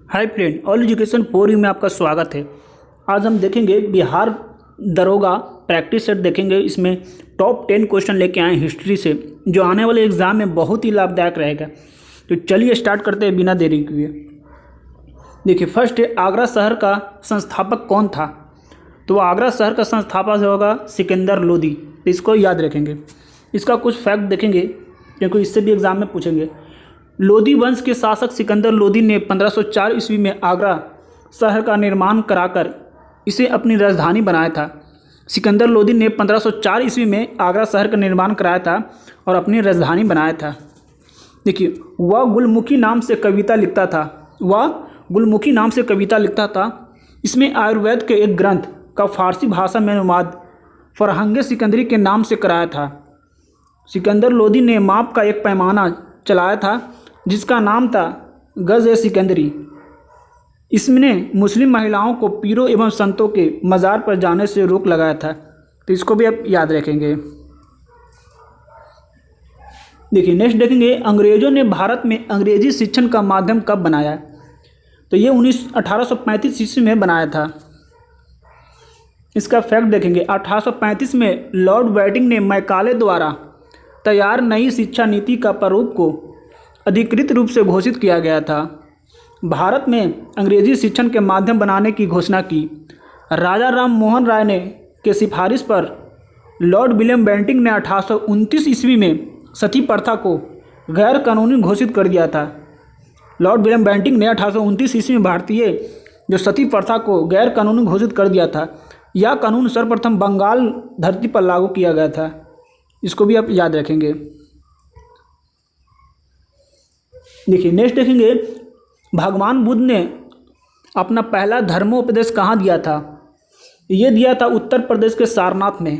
Hi friend, all education for you में आपका स्वागत है। आज हम देखेंगे बिहार दरोगा प्रैक्टिस सेट देखेंगे। इसमें टॉप 10 क्वेश्चन लेके आए हिस्ट्री से, जो आने वाले एग्जाम में बहुत ही लाभदायक रहेगा। तो चलिए स्टार्ट करते हैं बिना देरी किए। देखिए, फर्स्ट है आगरा शहर का संस्थापक कौन था। तो आगरा शहर का संस्थापक होगा सिकंदर लोदी। तो इसको याद रखेंगे। इसका कुछ फैक्ट देखेंगे क्योंकि इससे भी एग्जाम में पूछेंगे। लोदी वंश के शासक सिकंदर लोदी ने 1504 ईस्वी में आगरा शहर का निर्माण कराकर इसे अपनी राजधानी बनाया था। सिकंदर लोदी ने 1504 ईस्वी में आगरा शहर का निर्माण कराया था और अपनी राजधानी बनाया था। देखिए, वह गुलमुखी नाम से कविता लिखता था। इसमें आयुर्वेद के एक ग्रंथ का फारसी भाषा में अनुवाद फरहंगे सिकंदरी के नाम से कराया था। सिकंदर लोदी ने माप का एक पैमाना चलाया था जिसका नाम था गज-ए-सिकंदरी। इसने मुस्लिम महिलाओं को पीरों एवं संतों के मज़ार पर जाने से रोक लगाया था। तो इसको भी आप याद रखेंगे। देखिए, नेक्स्ट देखेंगे अंग्रेज़ों ने भारत में अंग्रेजी शिक्षण का माध्यम कब बनाया। तो ये 1835 ईस्वी में बनाया था। इसका फैक्ट देखेंगे। 1835 में लॉर्ड बैटिंग ने मैकाले द्वारा तैयार नई शिक्षा नीति का प्रारूप को अधिकृत रूप से घोषित किया गया था। भारत में अंग्रेजी शिक्षण के माध्यम बनाने की घोषणा की। राजा राम मोहन राय ने के सिफारिश पर लॉर्ड विलियम बेंटिंक ने 1829 ईस्वी में सती प्रथा को गैर कानूनी घोषित कर दिया था। लॉर्ड विलियम बेंटिंक ने 1829 ईस्वी में भारतीय जो सती प्रथा को गैर कानूनी घोषित कर दिया था। यह कानून सर्वप्रथम बंगाल धरती पर लागू किया गया था। इसको भी आप याद रखेंगे। देखिए, नेक्स्ट देखेंगे भगवान बुद्ध ने अपना पहला धर्मोपदेश कहाँ दिया था। ये दिया था उत्तर प्रदेश के सारनाथ में।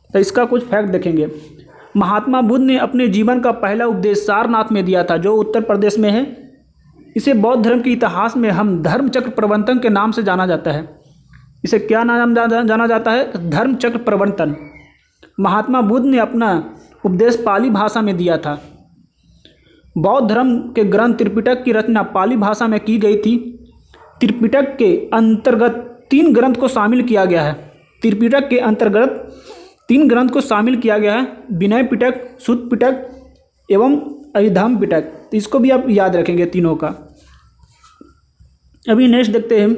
तो इसका कुछ फैक्ट देखेंगे। महात्मा बुद्ध ने अपने जीवन का पहला उपदेश सारनाथ में दिया था, जो उत्तर प्रदेश में है। इसे बौद्ध धर्म के इतिहास में हम धर्म चक्र प्रवर्तन के नाम से जाना जाता है। इसे क्या नाम जाना जाता है? धर्म चक्र प्रवर्तन। महात्मा बुद्ध ने अपना उपदेश पाली भाषा में दिया था। बौद्ध धर्म के ग्रंथ त्रिपिटक की रचना पाली भाषा में की गई थी। त्रिपिटक के अंतर्गत 3 ग्रंथ को शामिल किया गया है। त्रिपिटक के अंतर्गत 3 ग्रंथ को शामिल किया गया है, विनय पिटक, सुत्त पिटक एवं अभिधम्म पिटक। तो इसको भी आप याद रखेंगे तीनों का। अभी नेक्स्ट देखते हैं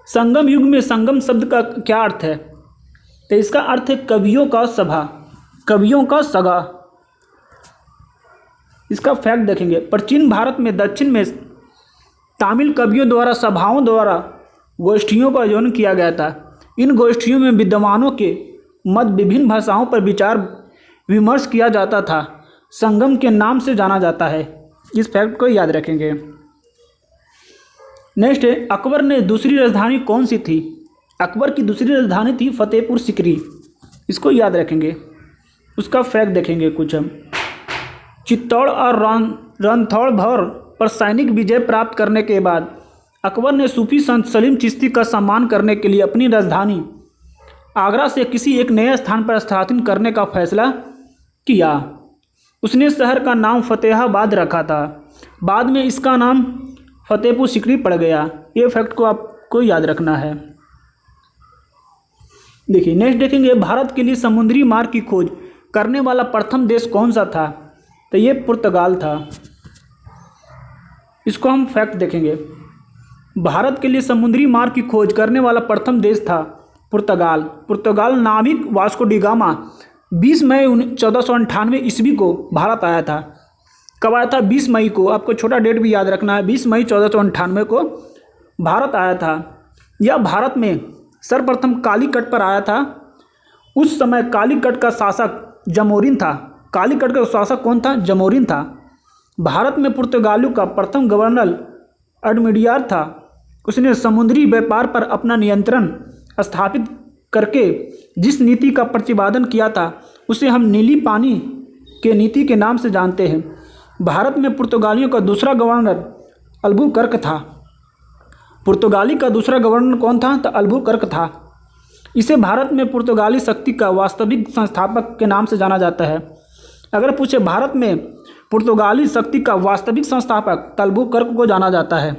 संगम युग में संगम शब्द का क्या अर्थ है। तो इसका अर्थ है कवियों का सभा, कवियों का सगा। इसका फैक्ट देखेंगे। प्राचीन भारत में दक्षिण में तमिल कवियों द्वारा सभाओं द्वारा गोष्ठियों का आयोजन किया गया था। इन गोष्ठियों में विद्वानों के मत विभिन्न भाषाओं पर विचार विमर्श किया जाता था। संगम के नाम से जाना जाता है। इस फैक्ट को याद रखेंगे। नेक्स्ट है अकबर ने दूसरी राजधानी कौन सी थी। अकबर की दूसरी राजधानी थी फतेहपुर सिकरी। इसको याद रखेंगे। उसका फैक्ट देखेंगे कुछ हम। चित्तौड़ और रणथंभौर पर सैनिक विजय प्राप्त करने के बाद अकबर ने सूफी संत सलीम चिश्ती का सम्मान करने के लिए अपनी राजधानी आगरा से किसी एक नए स्थान पर स्थापित करने का फैसला किया। उसने शहर का नाम फतेहाबाद रखा था। बाद में इसका नाम फतेहपुर सिकरी पड़ गया। ये फैक्ट को आपको याद रखना है। देखिए, नेक्स्ट देखेंगे भारत के लिए समुद्री मार्ग की खोज करने वाला प्रथम देश कौन सा था। तो ये पुर्तगाल था। इसको हम फैक्ट देखेंगे। भारत के लिए समुद्री मार्ग की खोज करने वाला प्रथम देश था पुर्तगाल। पुर्तगाल नाविक वास्को डी गामा 20 मई 1498 ईस्वी को भारत आया था। कब आया था? 20 मई को। आपको छोटा डेट भी याद रखना है। 20 मई 1498 को भारत आया था। यह भारत में सर्वप्रथम कालीकट पर आया था। उस समय कालीकट का शासक जमोरिन था। कालीकट का शासक कौन था? जमोरिन था। भारत में पुर्तगालियों का प्रथम गवर्नर अडमिडियार था। उसने समुद्री व्यापार पर अपना नियंत्रण स्थापित करके जिस नीति का प्रतिपादन किया था उसे हम नीली पानी के नीति के नाम से जानते हैं। भारत में पुर्तगालियों का दूसरा गवर्नर अल्बुकर्क था। पुर्तगाली का दूसरा गवर्नर कौन था? तो अल्बुकर्क था। इसे भारत में पुर्तगाली शक्ति का वास्तविक संस्थापक के नाम से जाना जाता है। अगर पूछे भारत में पुर्तगाली शक्ति का वास्तविक संस्थापक अल्बुकर्क को जाना जाता है।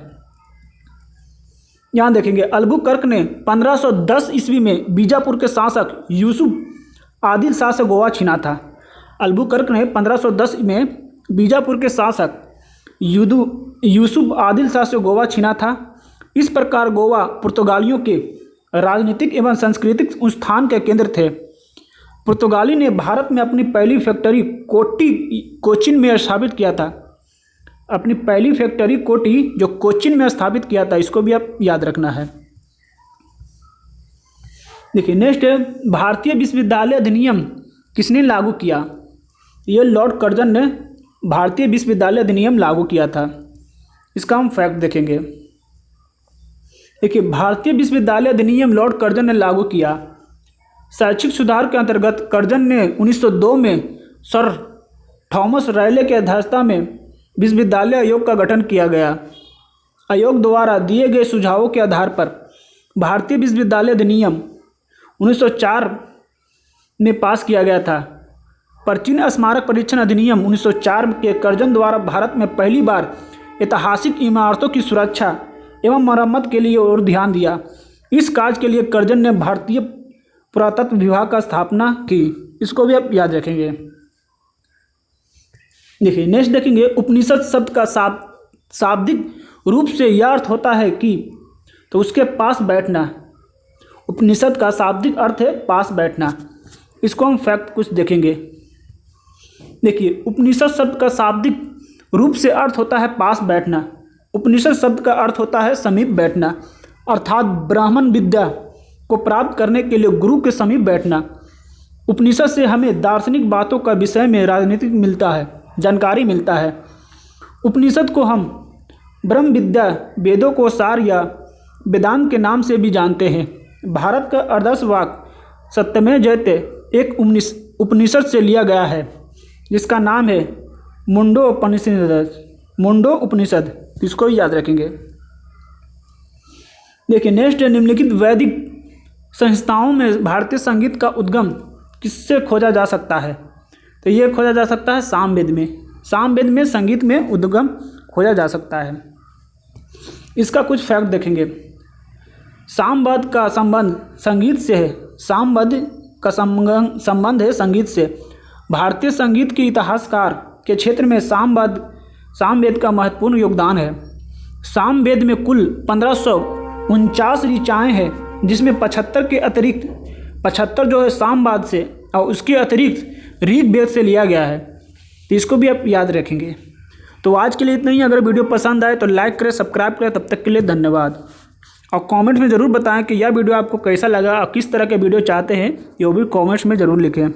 यहाँ देखेंगे, अल्बुकर्क ने 1510 ईस्वी में बीजापुर के शासक यूसुफ आदिल शाह से गोवा छीना था। अल्बुकर्क ने 1510 में बीजापुर के शासक यूसुफ आदिल शाह से गोवा छीना था। इस प्रकार गोवा पुर्तगालियों के राजनीतिक एवं सांस्कृतिक उत्थान के केंद्र थे। पुर्तगाली ने भारत में अपनी पहली फैक्ट्री कोचिन में स्थापित किया था। अपनी पहली फैक्ट्री कोटी जो कोचिन में स्थापित किया था, इसको भी आप याद रखना है। देखिए नेक्स्ट है, भारतीय विश्वविद्यालय अधिनियम किसने लागू किया? ये लॉर्ड कर्जन ने भारतीय विश्वविद्यालय अधिनियम लागू किया था। इसका हम फैक्ट देखेंगे। देखिए, भारतीय विश्वविद्यालय अधिनियम लॉर्ड कर्जन ने लागू किया। शैक्षिक सुधार के अंतर्गत कर्जन ने 1902 में सर थॉमस रायले की अध्यक्षता में विश्वविद्यालय आयोग का गठन किया गया। आयोग द्वारा दिए गए सुझावों के आधार पर भारतीय विश्वविद्यालय अधिनियम 1904 में पास किया गया था। प्राचीन स्मारक परीक्षण अधिनियम 1904 के कर्जन द्वारा भारत में पहली बार ऐतिहासिक इमारतों की सुरक्षा एवं मरम्मत के लिए और ध्यान दिया। इस कार्य के लिए कर्जन ने भारतीय पुरातत्व विभाग का स्थापना की। इसको भी आप याद रखेंगे। देखिए नेक्स्ट देखेंगे, उपनिषद शब्द का शाब्दिक रूप से यह अर्थ होता है कि तो उसके पास बैठना। उपनिषद का शाब्दिक अर्थ है पास बैठना। इसको हम फैक्ट कुछ देखेंगे। देखिए, उपनिषद शब्द का शाब्दिक रूप से अर्थ होता है पास बैठना। उपनिषद शब्द का अर्थ होता है समीप बैठना, अर्थात ब्राह्मण विद्या को प्राप्त करने के लिए गुरु के समीप बैठना। उपनिषद से हमें दार्शनिक बातों का विषय में राजनीतिक मिलता है, जानकारी मिलता है। उपनिषद को हम ब्रह्म विद्या, वेदों को सार या वेदांत के नाम से भी जानते हैं। भारत का आदर्श वाक्य सत्यमेव जयते एक उपनिषद से लिया गया है, जिसका नाम है मुंडो उपनिषद। इसको ही याद रखेंगे। देखिए नेक्स्ट है, निम्नलिखित वैदिक संस्थाओं में भारतीय संगीत का उद्गम किससे खोजा जा सकता है? तो ये खोजा जा सकता है सामवेद में। सामवेद में संगीत में उद्गम खोजा जा सकता है। इसका कुछ फैक्ट देखेंगे। सामवेद का संबंध संगीत से है। सामवेद का संबंध है संगीत से। भारतीय संगीत के इतिहासकार के क्षेत्र में सामवेद का महत्वपूर्ण योगदान है। सामवेद में कुल 1549 ऋचाएँ हैं, जिसमें 75 के अतिरिक्त 75 जो है सामवेद से और उसके अतिरिक्त ऋग्वेद से लिया गया है। तो इसको भी आप याद रखेंगे। तो आज के लिए इतना ही। अगर वीडियो पसंद आए तो लाइक करें, सब्सक्राइब करें। तब तक के लिए धन्यवाद। और कमेंट में ज़रूर बताएं कि यह वीडियो आपको कैसा लगा और किस तरह के वीडियो चाहते हैं, ये भी कमेंट्स में ज़रूर लिखें।